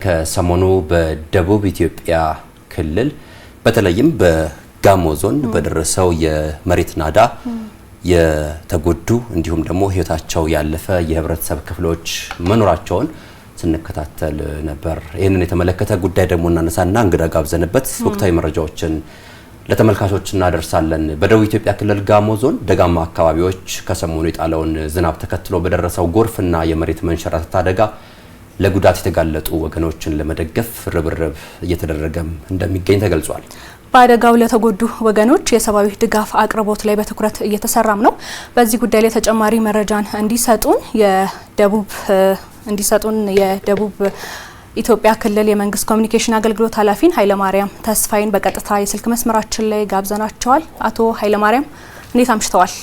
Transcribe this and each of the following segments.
ከሰሞኑ በደቡብ ኢትዮጵያ ክልል በተለይም በጋሞ ዞን በደረሰው የመሬት ናዳ የተጎዱ እንዲሁም ደግሞ ህይወታቸው ያለፈ የህብረተሰብ ክፍሎች መኖራቸውን ስንከታተል ነበር። ይህንን የተመለከተ ጉዳይ ደግሞ እናነሳና እንግዳ ጋብዘንበት ወቅታዊ መረጃዎችን ለተመልካቾች እናደርሳለን። በደቡብ ኢትዮጵያ ክልል ጋሞ ዞን ደጋማ አካባቢዎች ከሰሞኑ የጣለውን ዝናብ ተከትሎ በደረሰው ጎርፍና የመሬት መንሸራተት አደጋ ለጉዳት የተጋለጡ ወገኖችን ለመደገፍ ርብርብ እየተደረገም እንደሚገኝ ተገልጿል። በአደጋው ለተጎዱ ወገኖች የሰብአዊ ድጋፍ አቅርቦት ላይ በትኩረት እየተሰራም ነው። በዚህ ጉዳይ ላይ ተጨማሪ መረጃን እንዲሰጡን የደቡብ ኢትዮጵያ ክልል የመንግስት ኮሚኒኬሽን አገልግሎት ኃላፊን ኃይለማርያም ተስፋዬን በቀጥታ የስልክ መስመራችን ላይ ጋብዘናቸዋል። አቶ ኃይለማርያም እንዴት አምሽተዋል?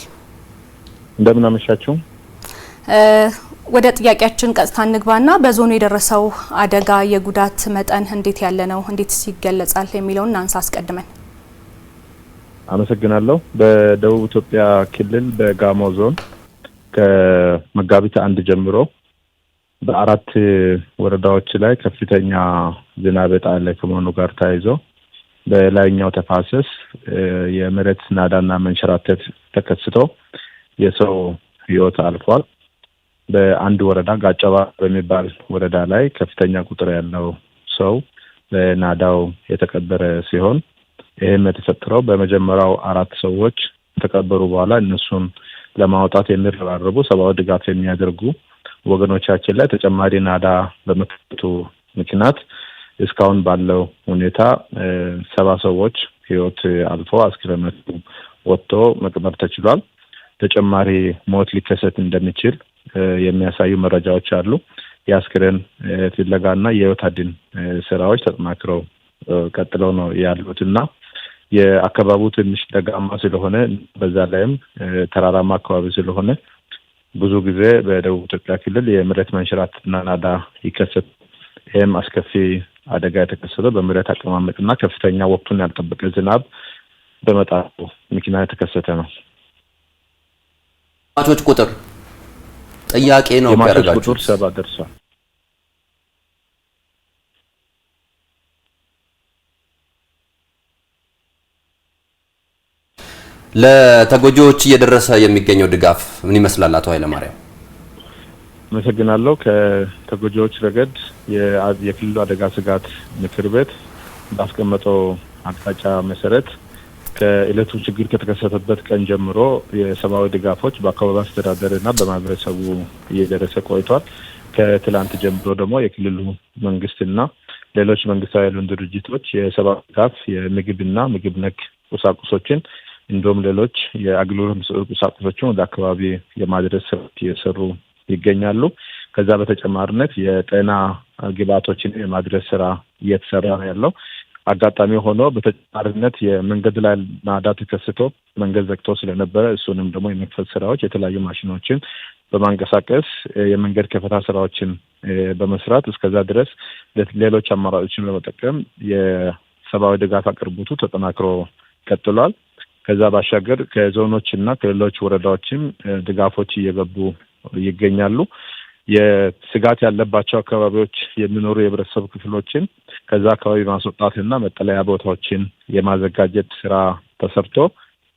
እንደምን አመሻችሁ። ወደ ጥያቄያችን ቀጥታ እንግባና በዞኑ የደረሰው አደጋ የጉዳት መጠን እንዴት ያለ ነው፣ እንዴትስ ይገለጻል የሚለውን እናንሳ አስቀድመን። አመሰግናለሁ። በደቡብ ኢትዮጵያ ክልል በጋሞ ዞን ከመጋቢት 1 ጀምሮ በአራት ወረዳዎች ላይ ከፍተኛ ዝናብ የጣለ ከመሆኑ ጋር ተያይዞ በላይኛው ተፋሰስ የመሬት ናዳና መንሸራተት ተከስቶ የሰው ህይወት አልፏል። በአንድ ወረዳ ጋጨባ በሚባል ወረዳ ላይ ከፍተኛ ቁጥር ያለው ሰው በናዳው የተቀበረ ሲሆን ይህም የተፈጠረው በመጀመሪያው 4 ሰዎች ተቀበሩ በኋላ እነሱን ለማውጣት የሚረባረቡ ሰብአዊ ድጋፍ የሚያደርጉ ወገኖቻችን ላይ ተጨማሪ ናዳ በመከሰቱ ምክንያት እስካሁን ባለው ሁኔታ 7 ሰዎች ህይወት አልፎ አስክሬኖቹ ወጥቶ መቅበር ተችሏል። ተጨማሪ ሞት ሊከሰት እንደሚችል የሚያሳዩ መረጃዎች አሉ። የአስክሬን ፍለጋና የህይወት አድን ስራዎች ተጠናክረው ቀጥለው ነው ያሉትና የአካባቢው ትንሽ ደጋማ ስለሆነ በዛ ላይም ተራራማ አካባቢ ስለሆነ ብዙ ጊዜ በደቡብ ኢትዮጵያ ክልል የመሬት መንሸራተትና ናዳ ይከሰት። ይህም አስከፊ አደጋ የተከሰተው በመሬት አቀማመጥና ከፍተኛ ወቅቱን ያልጠበቀ ዝናብ በመጣሉ ምክንያት የተከሰተ ነው። ሟቾች ቁጥር ጥያቄ ነው ያደረጋችሁት? ቁጥር 7 ደርሷል። ለተጎጂዎች እየደረሰ የሚገኘው ድጋፍ ምን ይመስላል? አቶ ኃይለማርያም አመሰግናለሁ። ከተጎጂዎች ረገድ የክልሉ አደጋ ስጋት ምክር ቤት ባስቀመጠው አቅጣጫ መሰረት ከእለቱ ችግር ከተከሰተበት ቀን ጀምሮ የሰብአዊ ድጋፎች በአካባቢው አስተዳደርና በማህበረሰቡ እየደረሰ ቆይቷል። ከትላንት ጀምሮ ደግሞ የክልሉ መንግስትና ሌሎች መንግስታዊ ያልሆኑ ድርጅቶች የሰብአዊ ድጋፍ የምግብና ምግብ ነክ ቁሳቁሶችን እንዲሁም ሌሎች የአገልግሎት ቁሳቁሶችን ወደ አካባቢ የማድረስ ስራ እየሰሩ ይገኛሉ። ከዛ በተጨማሪነት የጤና ግብዓቶችን የማድረስ ስራ እየተሰራ ነው ያለው። አጋጣሚ ሆኖ በተጨማሪነት የመንገድ ላይ ናዳ ተከስቶ መንገድ ዘግቶ ስለነበረ እሱንም ደግሞ የመክፈት ስራዎች የተለያዩ ማሽኖችን በማንቀሳቀስ የመንገድ ከፈታ ስራዎችን በመስራት እስከዛ ድረስ ሌሎች አማራጮችን ለመጠቀም የሰብአዊ ድጋፍ አቅርቦቱ ተጠናክሮ ቀጥሏል። ከዛ ባሻገር ከዞኖችና ከሌሎች ወረዳዎችም ድጋፎች እየገቡ ይገኛሉ። የስጋት ያለባቸው አካባቢዎች የሚኖሩ የህብረተሰብ ክፍሎችን ከዛ አካባቢ ማስወጣትና መጠለያ ቦታዎችን የማዘጋጀት ስራ ተሰርቶ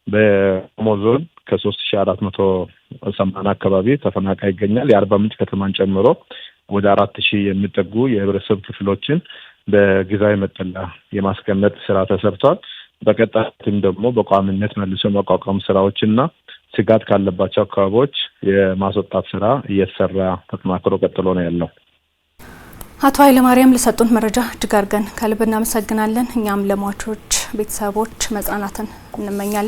በጋሞ ዞን ከ3480 አካባቢ ተፈናቃይ ይገኛል። የአርባ ምንጭ ከተማን ጨምሮ ወደ 4000 የሚጠጉ የህብረተሰብ ክፍሎችን በጊዜያዊ መጠለያ የማስቀመጥ ስራ ተሰርቷል። በቀጣይም ደግሞ በቋሚነት መልሶ ማቋቋም ስራዎችና ስጋት ካለባቸው አካባቢዎች የማስወጣት ስራ እየተሰራ ተጠናክሮ ቀጥሎ ነው ያለው። አቶ ኃይለማርያም ለሰጡን መረጃ እጅግ አድርገን ከልብ እናመሰግናለን። እኛም ለሟቾች ቤተሰቦች መጽናናትን እንመኛለን።